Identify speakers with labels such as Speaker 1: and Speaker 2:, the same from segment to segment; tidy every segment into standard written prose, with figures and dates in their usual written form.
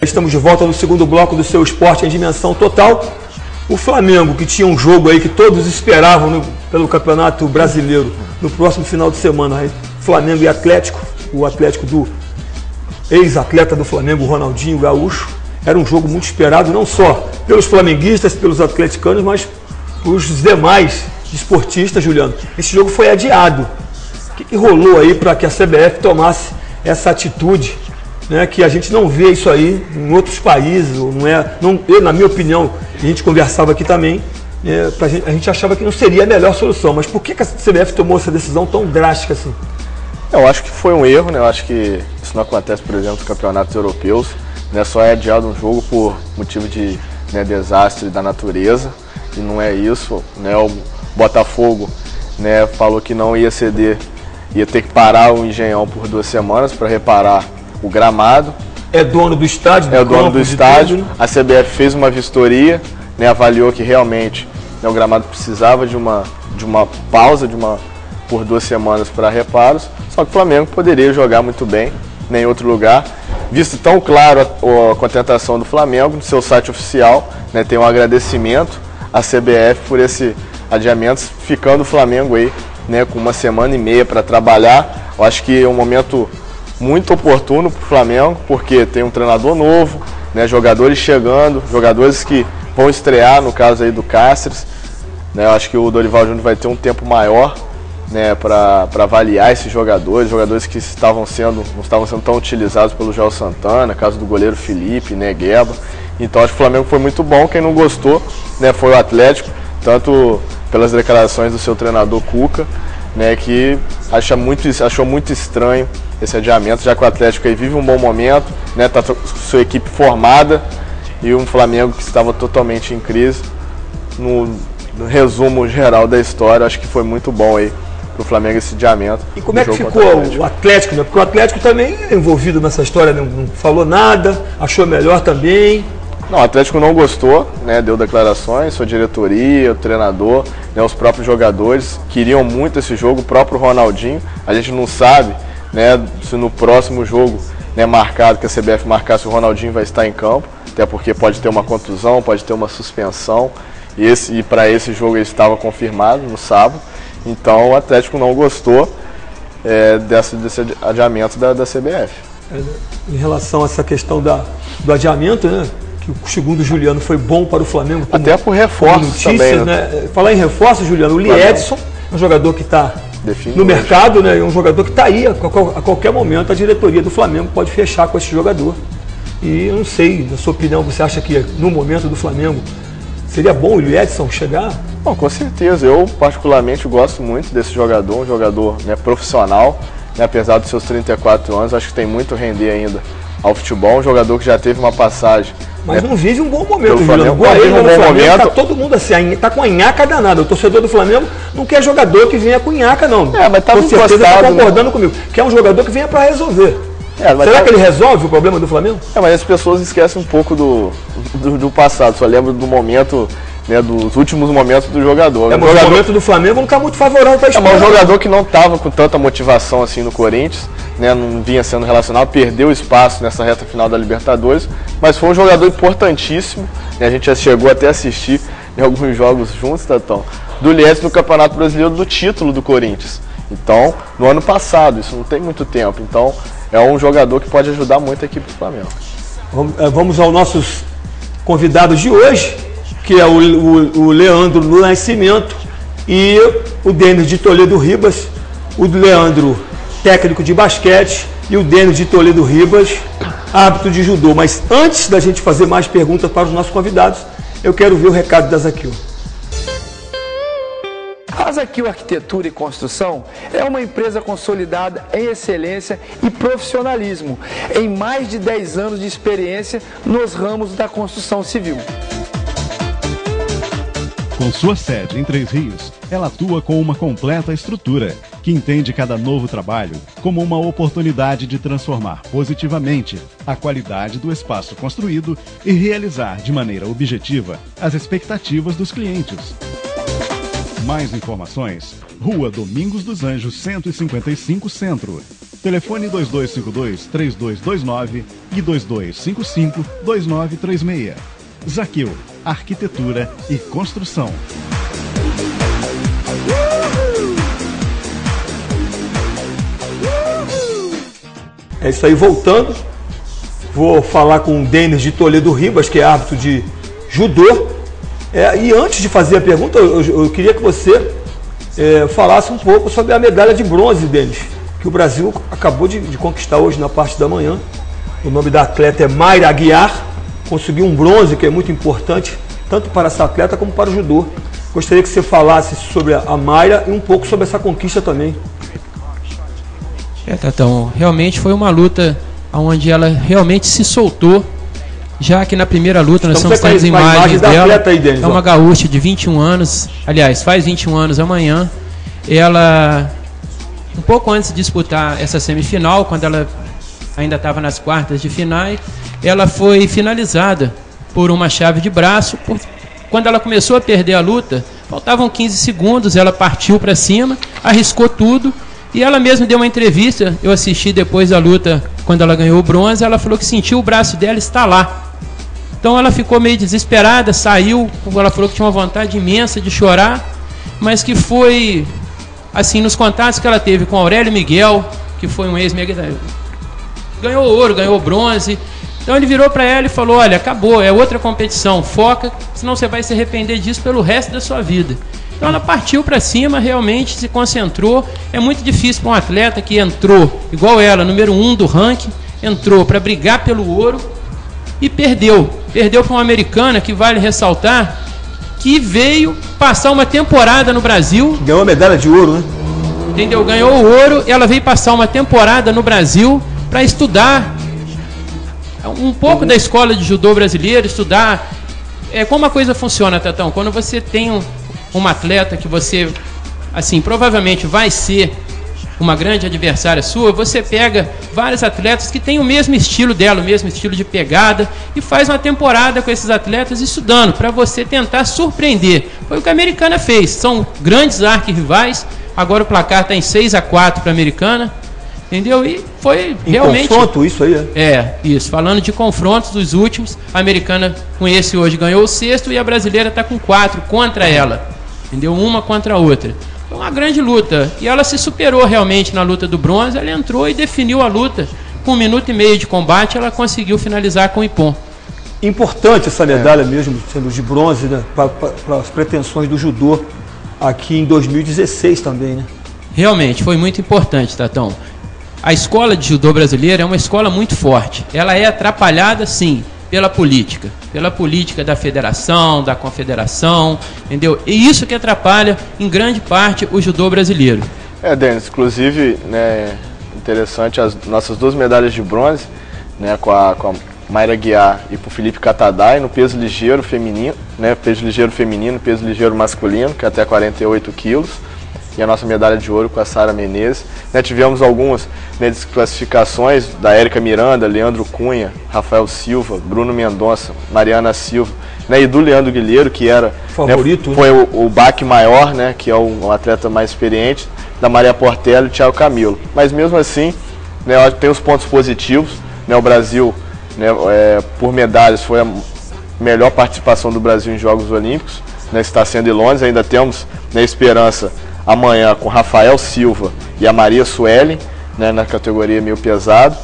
Speaker 1: Estamos de volta no segundo bloco do seu Esporte em Dimensão Total. O Flamengo, que tinha um jogo aí que todos esperavam pelo Campeonato Brasileiro no próximo final de semana, aí, Flamengo e Atlético, o Atlético do ex-atleta do Flamengo, Ronaldinho Gaúcho. Era um jogo muito esperado, não só pelos flamenguistas, pelos atleticanos, mas pelos demais esportistas, Juliano. Esse jogo foi adiado. O que rolou aí para que a CBF tomasse essa atitude, né, que a gente não vê isso aí em outros países, na minha opinião, a gente conversava aqui também, a gente achava que não seria a melhor solução, mas por que a CBF tomou essa decisão tão drástica assim?
Speaker 2: Eu acho que foi um erro, né? Eu acho que isso não acontece, por exemplo, nos campeonatos europeus, né? Só é adiado um jogo por motivo de, né, desastre da natureza, e não é isso, né? O Botafogo, né, falou que não ia ceder, ia ter que parar o Engenhão por 2 semanas para reparar o gramado.
Speaker 1: É dono do estádio?
Speaker 2: É o dono do estádio. Tudo, né? A CBF fez uma vistoria, né, avaliou que realmente, né, o gramado precisava de uma pausa por 2 semanas para reparos, só que o Flamengo poderia jogar muito bem, né, em outro lugar. Visto tão claro a contentação do Flamengo, no seu site oficial, né, tem um agradecimento à CBF por esse adiamento, ficando o Flamengo aí, né, com 1 semana e meia para trabalhar. Eu acho que é um momento muito oportuno para o Flamengo, porque tem um treinador novo, né, jogadores chegando, jogadores que vão estrear, no caso aí do Cáceres, né. Eu acho que o Dorival Júnior vai ter um tempo maior, né, para avaliar esses jogadores que não estavam sendo tão utilizados pelo Joel Santana, caso do goleiro Felipe, né, Gueba. Então acho que o Flamengo foi muito bom. Quem não gostou, né, foi o Atlético, tanto pelas declarações do seu treinador Cuca, né, que achou muito estranho esse adiamento, já que o Atlético aí vive um bom momento, né, tá com sua equipe formada, e um Flamengo que estava totalmente em crise. No resumo geral da história, acho que foi muito bom aí pro Flamengo esse adiamento.
Speaker 1: E como é que ficou o Atlético, né? Porque o Atlético também é envolvido nessa história, não falou nada, achou melhor também.
Speaker 2: Não, o Atlético não gostou, né? Deu declarações, sua diretoria, o treinador, né? Os próprios jogadores queriam muito esse jogo, o próprio Ronaldinho. A gente não sabe, né, se no próximo jogo, né, marcado, que a CBF marcasse, o Ronaldinho vai estar em campo, até porque pode ter uma contusão, pode ter uma suspensão, e para esse jogo ele estava confirmado no sábado. Então o Atlético não gostou desse adiamento da CBF.
Speaker 1: Em relação a essa questão do adiamento, né, que segundo o Juliano foi bom para o Flamengo.
Speaker 2: Até por reforços também.
Speaker 1: Né? Falar em reforços, Juliano, o Liedson é um jogador que está no mercado, né, é um jogador que está aí, a qualquer momento a diretoria do Flamengo pode fechar com esse jogador. E eu não sei, na sua opinião, você acha que no momento do Flamengo seria bom o Liedson chegar?
Speaker 2: Bom, com certeza. Eu particularmente gosto muito desse jogador, um jogador, né, profissional, né, apesar dos seus 34 anos, acho que tem muito a render ainda ao futebol, um jogador que já teve uma passagem.
Speaker 1: Mas
Speaker 2: né,
Speaker 1: não vive um bom momento,
Speaker 2: Juliano.
Speaker 1: Tá todo mundo assim, tá com a nhaca danada. O torcedor do Flamengo não quer jogador que venha com nhaca, não.
Speaker 2: Mas tá
Speaker 1: com certeza tá concordando comigo. Quer um jogador que venha para resolver. Será que ele resolve o problema do Flamengo?
Speaker 2: Mas as pessoas esquecem um pouco do passado, só lembram do momento, né, dos últimos momentos do jogador.
Speaker 1: Mas o momento do Flamengo não está muito favorável para a
Speaker 2: mas um jogador que não estava com tanta motivação assim no Corinthians, né, não vinha sendo relacionado, perdeu espaço nessa reta final da Libertadores, mas foi um jogador importantíssimo, né, a gente já chegou até a assistir em alguns jogos juntos, Tatão, do Liedson no Campeonato Brasileiro, do título do Corinthians. Então, no ano passado, isso não tem muito tempo, então é um jogador que pode ajudar muito a equipe do Flamengo.
Speaker 1: Vamos aos nossos convidados de hoje, que é o Leandro do Nascimento e o Denis de Toledo Ribas. O Leandro, técnico de basquete, e o Denis de Toledo Ribas, árbitro de judô. Mas antes da gente fazer mais perguntas para os nossos convidados, eu quero ver o recado da Zaquil.
Speaker 3: A Zaquil Arquitetura e Construção é uma empresa consolidada em excelência e profissionalismo, em mais de 10 anos de experiência nos ramos da construção civil.
Speaker 4: Com sua sede em Três Rios, ela atua com uma completa estrutura, que entende cada novo trabalho como uma oportunidade de transformar positivamente a qualidade do espaço construído e realizar de maneira objetiva as expectativas dos clientes. Mais informações, Rua Domingos dos Anjos 155 Centro. Telefone 2252-3229 e 2255-2936. Zaqueu, Arquitetura e Construção.
Speaker 1: É isso aí, voltando. Vou falar com o Denis de Toledo Ribas, que é árbitro de judô. E antes de fazer a pergunta, eu queria que você falasse um pouco sobre a medalha de bronze, Denis, que o Brasil acabou de conquistar hoje na parte da manhã. O nome da atleta é Mayra Aguiar. Conseguiu um bronze, que é muito importante, tanto para essa atleta como para o judô. Gostaria que você falasse sobre a Mayra e um pouco sobre essa conquista também.
Speaker 5: Tatão, realmente foi uma luta onde ela realmente se soltou, já que na primeira luta nós estamos tendo as imagens dela. Aí, Denis, é uma gaúcha de 21 anos, aliás, faz 21 anos amanhã. Ela, um pouco antes de disputar essa semifinal, quando ela ainda estava nas quartas de finais, ela foi finalizada por uma chave de braço. Quando ela começou a perder a luta, faltavam 15 segundos, ela partiu para cima, arriscou tudo. E ela mesma deu uma entrevista, eu assisti depois da luta, quando ela ganhou o bronze, ela falou que sentiu o braço dela estalar. Então ela ficou meio desesperada, saiu, ela falou que tinha uma vontade imensa de chorar, mas que foi, assim, nos contatos que ela teve com Aurélio Miguel, que foi um ex-medalhista, ganhou ouro, ganhou bronze. Então ele virou para ela e falou, olha, acabou, é outra competição, foca, senão você vai se arrepender disso pelo resto da sua vida. Então ela partiu para cima, realmente se concentrou. É muito difícil para um atleta que entrou, igual ela, número 1 do ranking, entrou para brigar pelo ouro e perdeu. Perdeu para uma americana, que vale ressaltar, que veio passar uma temporada no Brasil.
Speaker 1: Ganhou a medalha de ouro, né?
Speaker 5: Entendeu? Ganhou o ouro, ela veio passar uma temporada no Brasil para estudar um pouco da escola de judô brasileira, estudar como a coisa funciona, Tatão. Quando você tem uma atleta que você, assim, provavelmente vai ser uma grande adversária sua, você pega vários atletas que têm o mesmo estilo dela, o mesmo estilo de pegada, e faz uma temporada com esses atletas estudando, para você tentar surpreender. Foi o que a americana fez. São grandes arquirrivais, agora o placar está em 6-4 para a americana, entendeu? E foi realmente...
Speaker 1: confronto isso aí,
Speaker 5: isso. Falando de confrontos dos últimos, a americana com esse hoje ganhou o 6º e a brasileira está com 4 contra ela. Entendeu? Uma contra a outra. Foi uma grande luta. E ela se superou realmente na luta do bronze. Ela entrou e definiu a luta. Com 1 minuto e meio de combate, ela conseguiu finalizar com o Ippon.
Speaker 1: Importante essa medalha mesmo, sendo de bronze, né, para as pretensões do judô aqui em 2016 também, né?
Speaker 5: Realmente, foi muito importante, Tatão. A escola de judô brasileira é uma escola muito forte. Ela é atrapalhada, sim, pela política da federação, da confederação, entendeu? E isso que atrapalha, em grande parte, o judô brasileiro.
Speaker 2: Denis, inclusive, né, interessante, as nossas 2 medalhas de bronze, né, com a Mayra Aguiar e com o Felipe Catadai, no peso ligeiro feminino, né, peso ligeiro feminino, peso ligeiro masculino, que é até 48 quilos, e a nossa medalha de ouro com a Sara Menezes. Né, tivemos algumas, né, desclassificações da Érica Miranda, Leandro Cunha, Rafael Silva, Bruno Mendonça, Mariana Silva, né, e do Leandro Guilheiro, que era favorito, né, foi o baque maior, né, que é o atleta mais experiente, da Maria Portela e Thiago Camilo. Mas mesmo assim, né, tem os pontos positivos, né, o Brasil, né, por medalhas, foi a melhor participação do Brasil em Jogos Olímpicos, né, está sendo em Londres. Ainda temos, né, esperança amanhã com Rafael Silva e a Maria Suelen, né, na categoria meio pesado.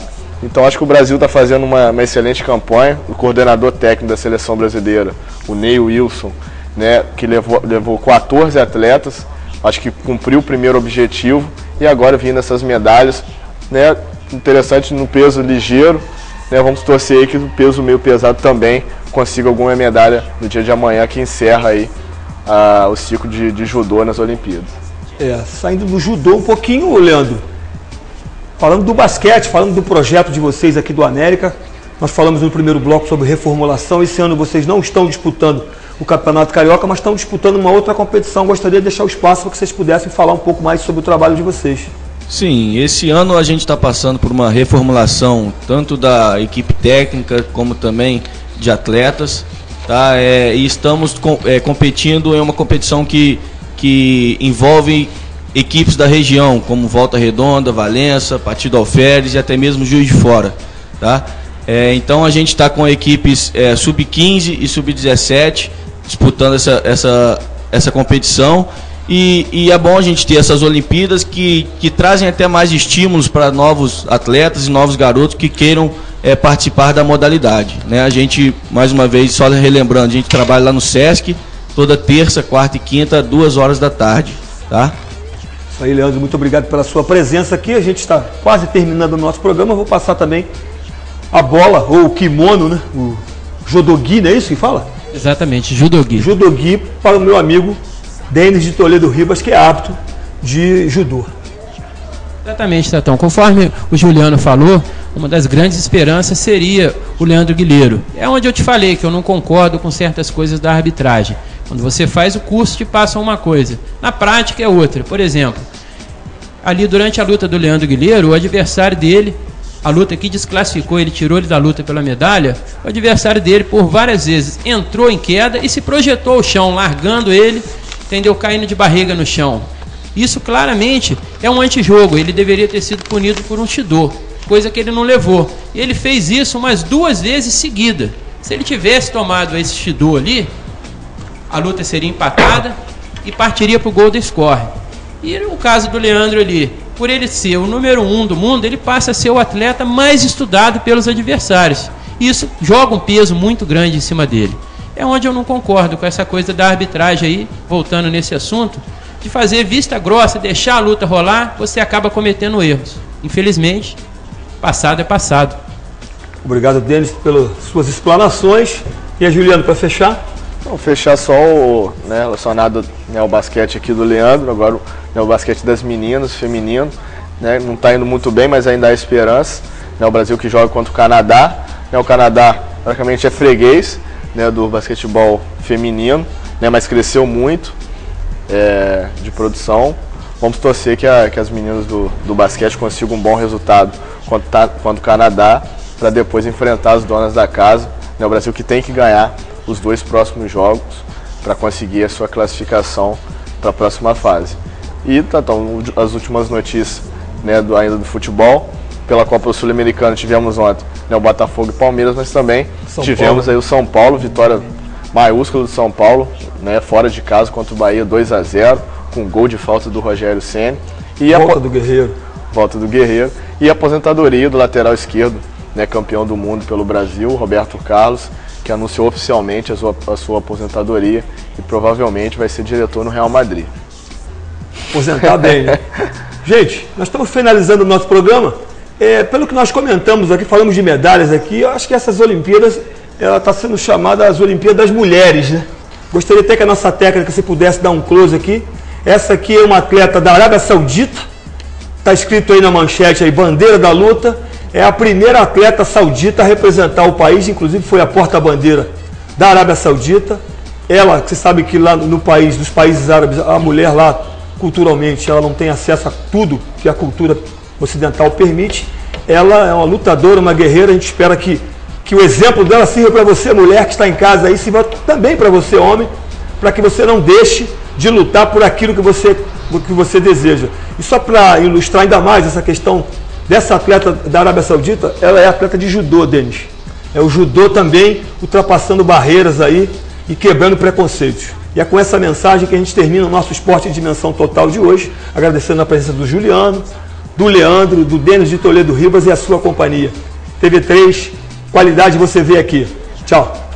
Speaker 2: Então acho que o Brasil está fazendo uma excelente campanha. O coordenador técnico da seleção brasileira, o Ney Wilson, né, que levou 14 atletas, acho que cumpriu o primeiro objetivo, e agora vindo essas medalhas, né, interessante no peso ligeiro, né, vamos torcer aí que o peso meio pesado também consiga alguma medalha no dia de amanhã, que encerra aí o ciclo de judô nas Olimpíadas.
Speaker 1: Saindo do judô um pouquinho, Leandro, falando do basquete, falando do projeto de vocês aqui do América, nós falamos no primeiro bloco sobre reformulação. Esse ano vocês não estão disputando o Campeonato Carioca, mas estão disputando uma outra competição. Gostaria de deixar o espaço para que vocês pudessem falar um pouco mais sobre o trabalho de vocês.
Speaker 6: Sim, esse ano a gente está passando por uma reformulação, tanto da equipe técnica como também de atletas, tá? E estamos competindo em uma competição que envolve equipes da região, como Volta Redonda, Valença, Partido Alferes e até mesmo Juiz de Fora. Tá? Então a gente está com equipes sub-15 e sub-17 disputando essa competição. E é bom a gente ter essas Olimpíadas que trazem até mais estímulos para novos atletas e novos garotos que queiram participar da modalidade. Né? A gente, mais uma vez, só relembrando, a gente trabalha lá no Sesc, toda terça, quarta e quinta, 2 horas da tarde. Tá?
Speaker 1: Isso aí, Leandro, muito obrigado pela sua presença aqui. A gente está quase terminando o nosso programa. Eu vou passar também a bola, ou o kimono, né? O judogi, não é isso que fala?
Speaker 5: Exatamente, judogi.
Speaker 1: Judogi para o meu amigo Denis de Toledo Ribas, que é apto de judô.
Speaker 5: Exatamente, Tatão. Conforme o Juliano falou, uma das grandes esperanças seria o Leandro Guilheiro. É onde eu te falei que eu não concordo com certas coisas da arbitragem. Quando você faz o curso, te passam uma coisa. Na prática é outra. Por exemplo, ali durante a luta do Leandro Guilheiro, o adversário dele, a luta que desclassificou, ele tirou ele da luta pela medalha, o adversário dele, por várias vezes, entrou em queda e se projetou ao chão, largando ele, entendeu? Caindo de barriga no chão. Isso claramente é um antijogo. Ele deveria ter sido punido por um Shido, coisa que ele não levou. E ele fez isso umas 2 vezes seguidas. Se ele tivesse tomado esse Shido ali, a luta seria empatada e partiria para o Golden Score. E no caso do Leandro ali, por ele ser o número 1 do mundo, ele passa a ser o atleta mais estudado pelos adversários. Isso joga um peso muito grande em cima dele. É onde eu não concordo com essa coisa da arbitragem aí, voltando nesse assunto, de fazer vista grossa, deixar a luta rolar, você acaba cometendo erros. Infelizmente, passado é passado.
Speaker 1: Obrigado, Denis, pelas suas explanações. E a Juliano, para fechar?
Speaker 2: Vou fechar só o relacionado ao basquete aqui do Leandro, agora o basquete das meninas, feminino. Né, não está indo muito bem, mas ainda há esperança. Né, o Brasil que joga contra o Canadá. Né, o Canadá praticamente é freguês, né, do basquetebol feminino, né, mas cresceu muito de produção. Vamos torcer que as meninas do basquete consigam um bom resultado contra o Canadá, para depois enfrentar as donas da casa. Né, o Brasil que tem que ganhar os 2 próximos jogos para conseguir a sua classificação para a próxima fase. E então, as últimas notícias, né, ainda do futebol. Pela Copa Sul-Americana tivemos ontem, né, o Botafogo e Palmeiras, mas também tivemos aí o São Paulo, vitória maiúscula do São Paulo, né, fora de casa contra o Bahia, 2-0, com gol de falta do Rogério Ceni. E
Speaker 1: volta do Guerreiro.
Speaker 2: Volta do Guerreiro. E a aposentadoria do lateral esquerdo, né, campeão do mundo pelo Brasil, Roberto Carlos, que anunciou oficialmente a sua aposentadoria e provavelmente vai ser diretor no Real Madrid.
Speaker 1: Aposentar bem, né? Gente, nós estamos finalizando o nosso programa. Pelo que nós comentamos aqui, falamos de medalhas aqui, eu acho que essas Olimpíadas, ela está sendo chamada as Olimpíadas das Mulheres, né? Gostaria até que a nossa técnica, se pudesse dar um close aqui. Essa aqui é uma atleta da Arábia Saudita, está escrito aí na manchete, aí, bandeira da luta. É a primeira atleta saudita a representar o país, inclusive foi a porta-bandeira da Arábia Saudita. Ela, você sabe que lá no país, dos países árabes, a mulher lá, culturalmente, ela não tem acesso a tudo que a cultura ocidental permite. Ela é uma lutadora, uma guerreira. A gente espera que o exemplo dela sirva para você, mulher que está em casa aí, sirva também para você, homem, para que você não deixe de lutar por aquilo que você deseja. E só para ilustrar ainda mais essa questão dessa atleta da Arábia Saudita, ela é atleta de judô, Denis. É o judô também ultrapassando barreiras aí e quebrando preconceitos. E é com essa mensagem que a gente termina o nosso Esporte em Dimensão Total de hoje, agradecendo a presença do Juliano, do Leandro, do Denis de Toledo Ribas e a sua companhia. TV3, qualidade você vê aqui. Tchau.